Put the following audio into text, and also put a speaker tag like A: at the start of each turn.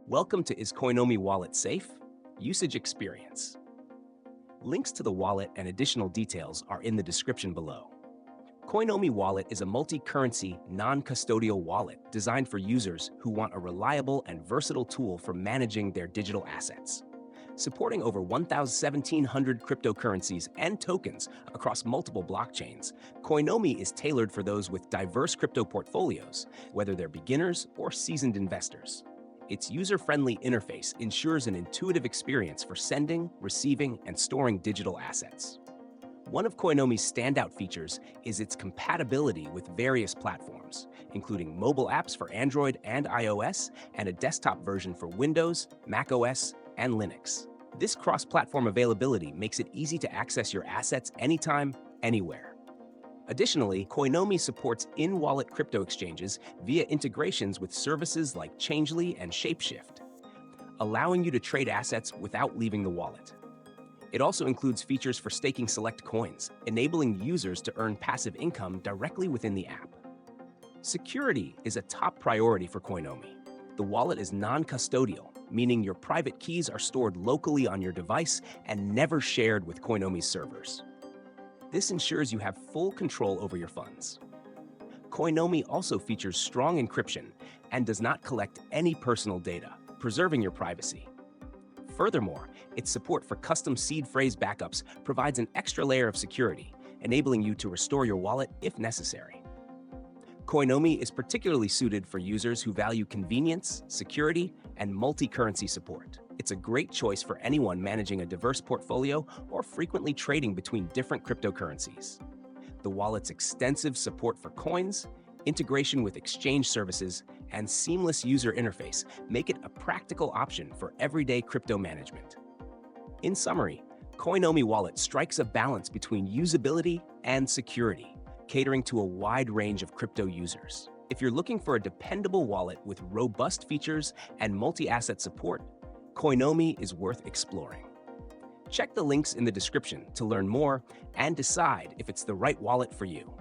A: Welcome to Is Coinomi Wallet Safe? Usage Experience. Links to the wallet and additional details are in the description below. Coinomi Wallet is a multi-currency, non-custodial wallet designed for users who want a reliable and versatile tool for managing their digital assets. Supporting over 1,700 cryptocurrencies and tokens across multiple blockchains, Coinomi is tailored for those with diverse crypto portfolios, whether they're beginners or seasoned investors. Its user-friendly interface ensures an intuitive experience for sending, receiving, and storing digital assets. One of Coinomi's standout features is its compatibility with various platforms, including mobile apps for Android and iOS, and a desktop version for Windows, macOS, and Linux. This cross-platform availability makes it easy to access your assets anytime, anywhere. Additionally, Coinomi supports in-wallet crypto exchanges via integrations with services like Changely and Shapeshift, allowing you to trade assets without leaving the wallet. It also includes features for staking select coins, enabling users to earn passive income directly within the app. Security is a top priority for Coinomi. The wallet is non-custodial, meaning your private keys are stored locally on your device and never shared with Coinomi's servers. This ensures you have full control over your funds. Coinomi also features strong encryption and does not collect any personal data, preserving your privacy. Furthermore, its support for custom seed phrase backups provides an extra layer of security, enabling you to restore your wallet if necessary. Coinomi is particularly suited for users who value convenience, security, and multi-currency support. It's a great choice for anyone managing a diverse portfolio or frequently trading between different cryptocurrencies. The wallet's extensive support for coins, integration with exchange services, and seamless user interface make it a practical option for everyday crypto management. In summary, Coinomi Wallet strikes a balance between usability and security, catering to a wide range of crypto users. If you're looking for a dependable wallet with robust features and multi-asset support, Coinomi is worth exploring. Check the links in the description to learn more and decide if it's the right wallet for you.